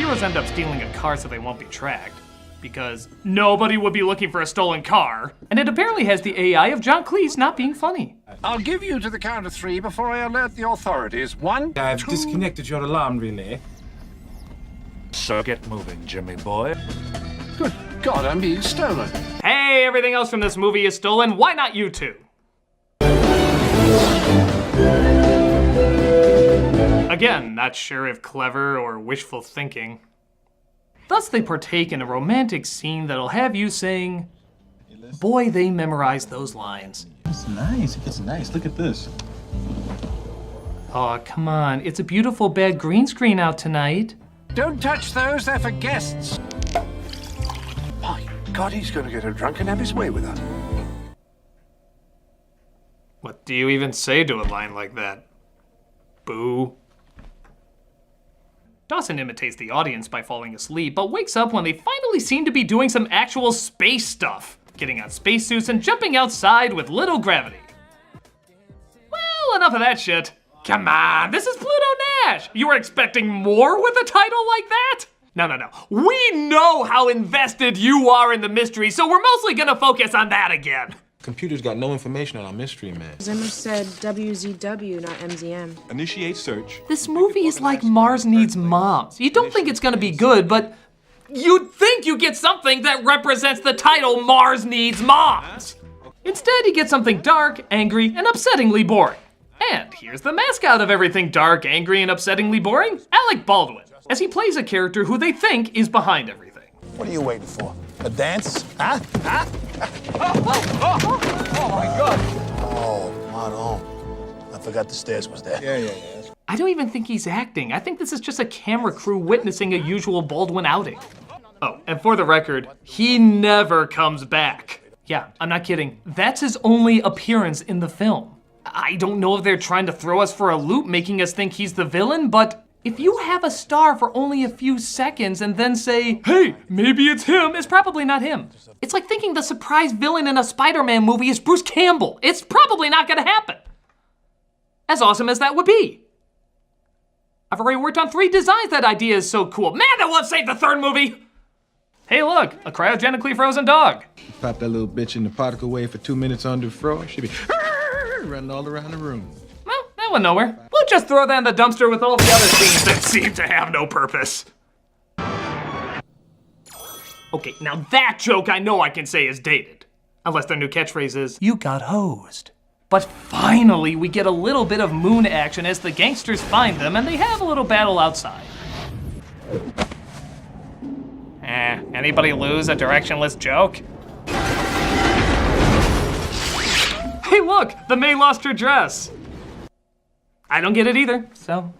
heroes end up stealing a car so they won't be tracked. Because nobody would be looking for a stolen car. And it apparently has the AI of John Cleese not being funny. I'll give you to the count of 3 before I alert the authorities. 1, I've 2... disconnected your alarm relay. So get moving, Jimmy boy. Good God, I'm being stolen. Hey, everything else from this movie is stolen. Why not you two? Again, not sure if clever or wishful thinking. Thus, they partake in a romantic scene that'll have you saying, boy, they memorized those lines. It's nice. It's nice. Look at this. Oh, come on. It's a beautiful bad green screen out tonight. Don't touch those, they're for guests. My God, he's gonna get her drunk and have his way with her. What do you even say to a line like that? Boo. Dawson imitates the audience by falling asleep, but wakes up when they finally seem to be doing some actual space stuff, getting on spacesuits and jumping outside with little gravity. Well, enough of that shit. Come on, this is Pluto Nash! You were expecting more with a title like that? No. We know how invested you are in the mystery, so we're mostly gonna focus on that again. Computer's got no information on our mystery man. Zimmer said WZW, not MZM. Initiate search. This movie is like Mars Needs Moms. You don't think it's gonna be good, but you'd think you get something that represents the title Mars Needs Moms. Instead, you get something dark, angry, and upsettingly boring. And here's the mascot of everything dark, angry, and upsettingly boring, Alec Baldwin, as he plays a character who they think is behind everything. What are you waiting for? A dance? Huh? Oh my God. Oh, pardon. I forgot the stairs was there. Yeah. I don't even think he's acting. I think this is just a camera crew witnessing a usual Baldwin outing. Oh, and for the record, he never comes back. Yeah, I'm not kidding. That's his only appearance in the film. I don't know if they're trying to throw us for a loop, making us think he's the villain, but if you have a star for only a few seconds and then say, hey, maybe it's him, it's probably not him. It's like thinking the surprise villain in a Spider-Man movie is Bruce Campbell. It's probably not gonna happen. As awesome as that would be. I've already worked on 3 designs. That idea is so cool. Man, that won't save the 3rd movie. Hey look, a cryogenically frozen dog. Pop that little bitch in the particle wave for 2 minutes on the floor. She'll be running all around the room. Well, that went nowhere. We'll just throw that in the dumpster with all the other scenes that seem to have no purpose. Okay, now that joke I know I can say is dated. Unless their new catchphrase is, you got hosed. But finally, we get a little bit of moon action as the gangsters find them and they have a little battle outside. Anybody lose a directionless joke? Hey look, the May lost her dress. I don't get it either, so.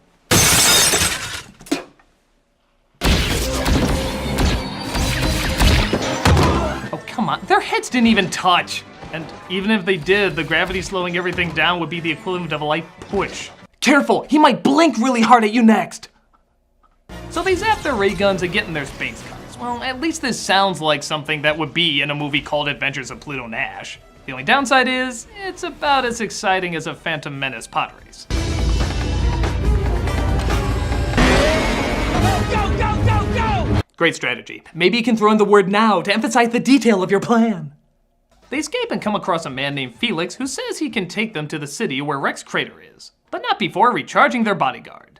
Oh, come on, their heads didn't even touch. And even if they did, the gravity slowing everything down would be the equivalent of a light push. Careful, he might blink really hard at you next. So they zap their ray guns and get in their space cars. Well, at least this sounds like something that would be in a movie called Adventures of Pluto Nash. The only downside is, it's about as exciting as a Phantom Menace pod race. Go! Great strategy. Maybe you can throw in the word now to emphasize the detail of your plan. They escape and come across a man named Felix who says he can take them to the city where Rex Crater is, but not before recharging their bodyguard.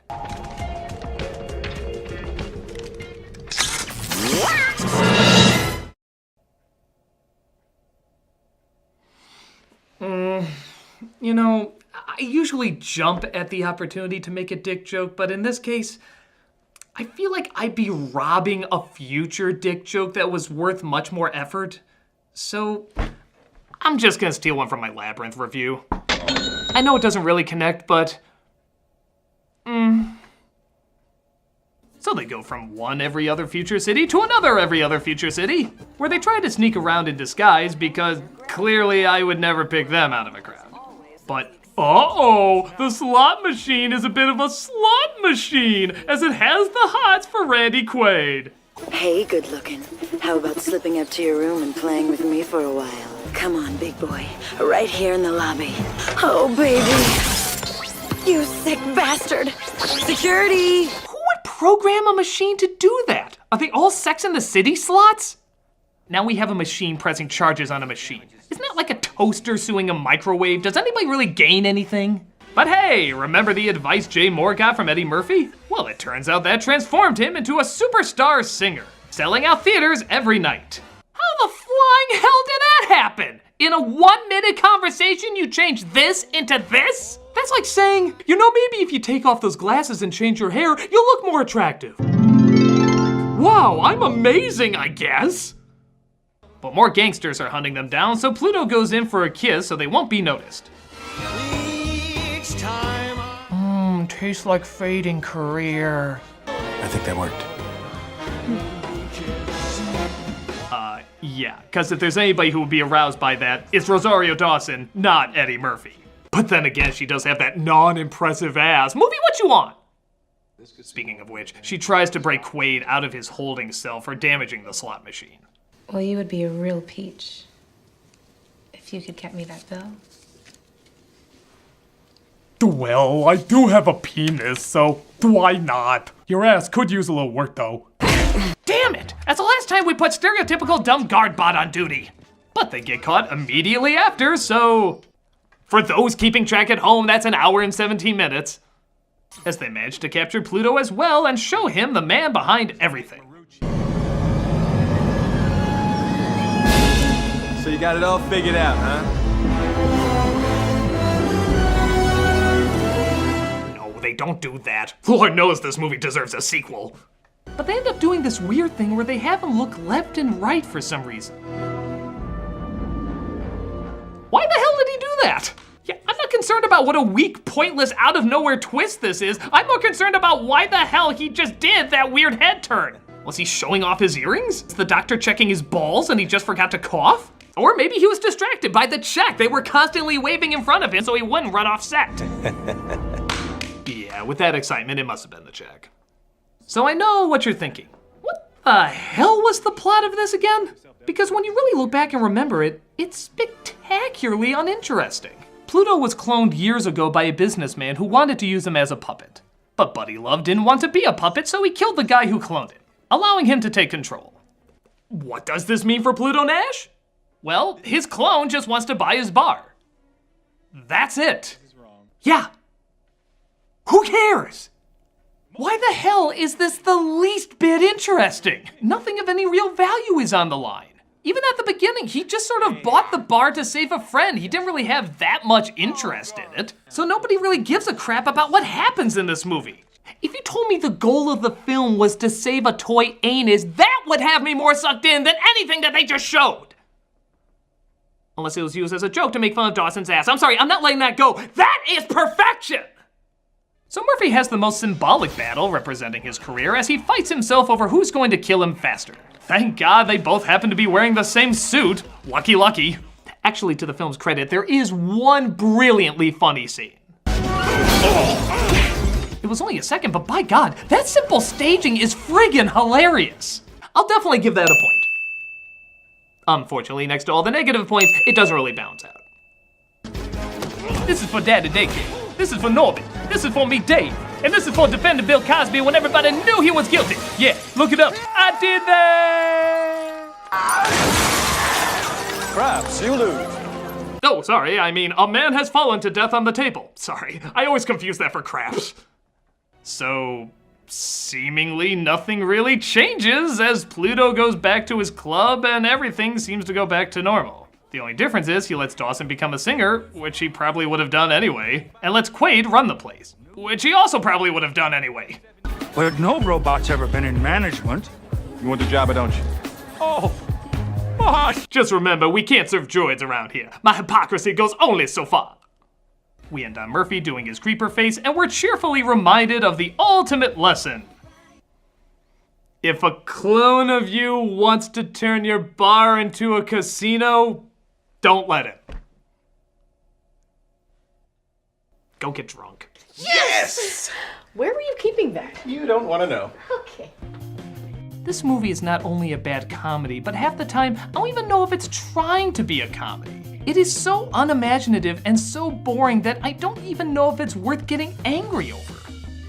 You know, I usually jump at the opportunity to make a dick joke, but in this case, I feel like I'd be robbing a future dick joke that was worth much more effort. So, I'm just gonna steal one from my Labyrinth review. I know it doesn't really connect, but... So they go from one every other future city to another every other future city, where they try to sneak around in disguise because clearly I would never pick them out of a crowd. But, uh-oh, the slot machine is a bit of a slot machine, as it has the hots for Randy Quaid. Hey, good looking. How about slipping up to your room and playing with me for a while? Come on, big boy. Right here in the lobby. Oh, baby. You sick bastard. Security. Who would program a machine to do that? Are they all Sex and the City slots? Now we have a machine pressing charges on a machine. Isn't that like a toaster suing a microwave? Does anybody really gain anything? But hey, remember the advice Jay Moore got from Eddie Murphy? Well, it turns out that transformed him into a superstar singer, selling out theaters every night. How the flying hell did that happen? In a 1-minute conversation, you change this into this? That's like saying, you know, maybe if you take off those glasses and change your hair, you'll look more attractive. Wow, I'm amazing, I guess. But more gangsters are hunting them down, so Pluto goes in for a kiss so they won't be noticed. Tastes like fading career. I think that worked. Yeah, because if there's anybody who would be aroused by that, it's Rosario Dawson, not Eddie Murphy. But then again, she does have that non-impressive ass. Movie what you want. Speaking of which, she tries to break Quaid out of his holding cell for damaging the slot machine. Well, you would be a real peach if you could get me that bill. Well, I do have a penis, so why not? Your ass could use a little work, though. Damn it! That's the last time we put stereotypical dumb guard bot on duty. But they get caught immediately after, so... For those keeping track at home, that's an hour and 17 minutes. As they manage to capture Pluto as well and show him the man behind everything. So you got it all figured out, huh? They don't do that. Lord knows this movie deserves a sequel. But they end up doing this weird thing where they have him look left and right for some reason. Why the hell did he do that? Yeah, I'm not concerned about what a weak, pointless, out-of-nowhere twist this is. I'm more concerned about why the hell he just did that weird head turn. Was he showing off his earrings? Is the doctor checking his balls and he just forgot to cough? Or maybe he was distracted by the check. They were constantly waving in front of him so he wouldn't run off set. Yeah, with that excitement, it must have been the check. So I know what you're thinking. What the hell was the plot of this again? Because when you really look back and remember it, it's spectacularly uninteresting. Pluto was cloned years ago by a businessman who wanted to use him as a puppet. But Buddy Love didn't want to be a puppet, so he killed the guy who cloned him, allowing him to take control. What does this mean for Pluto Nash? Well, his clone just wants to buy his bar. That's it. Yeah. Who cares? Why the hell is this the least bit interesting? Nothing of any real value is on the line. Even at the beginning, he just sort of bought the bar to save a friend. He didn't really have that much interest in it. So nobody really gives a crap about what happens in this movie. If you told me the goal of the film was to save a toy anus, that would have me more sucked in than anything that they just showed. Unless it was used as a joke to make fun of Dawson's ass. I'm sorry, I'm not letting that go. That is perfection! So Murphy has the most symbolic battle representing his career as he fights himself over who's going to kill him faster. Thank God they both happen to be wearing the same suit. Lucky, lucky. Actually, to the film's credit, there is one brilliantly funny scene. It was only a second, but by God, that simple staging is friggin' hilarious. I'll definitely give that a point. Unfortunately, next to all the negative points, it doesn't really balance out. This is for Dad to Daycare. This is for Norbit. This is for me, Dave. And this is for defending Bill Cosby when everybody knew he was guilty. Yeah, look it up. I did that! Craps, you lose. Oh, sorry, I mean, a man has fallen to death on the table. Sorry, I always confuse that for craps. So, seemingly nothing really changes as Pluto goes back to his club and everything seems to go back to normal. The only difference is he lets Dawson become a singer, which he probably would have done anyway, and lets Quaid run the place, which he also probably would have done anyway. Well, no robot's ever been in management. You want the job or don't you? Oh, boss! Just remember, we can't serve droids around here. My hypocrisy goes only so far. We end on Murphy doing his creeper face, and we're cheerfully reminded of the ultimate lesson. If a clone of you wants to turn your bar into a casino, don't let it. Go get drunk. Yes! Where were you keeping that? You don't want to know. Okay. This movie is not only a bad comedy, but half the time, I don't even know if it's trying to be a comedy. It is so unimaginative and so boring that I don't even know if it's worth getting angry over.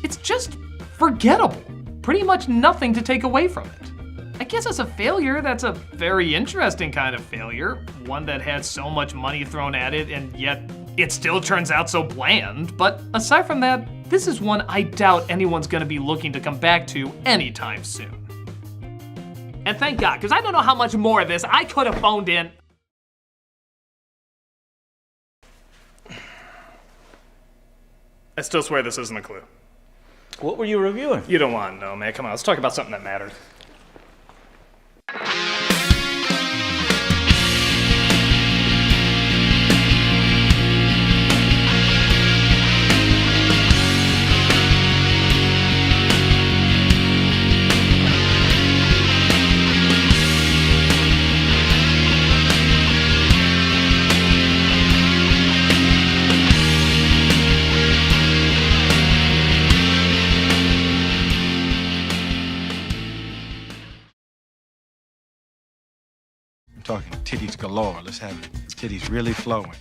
It's just forgettable. pretty much nothing to take away from it. I guess as a failure, that's a very interesting kind of failure, one that had so much money thrown at it and yet it still turns out so bland. But aside from that, this is one I doubt anyone's gonna be looking to come back to anytime soon. And thank God, because I don't know how much more of this I could have phoned in. I still swear this isn't a clue. What were you reviewing? You don't want to know, man. Come on, let's talk about something that matters. I'm talking titties galore. Let's have it. Titties really flowing.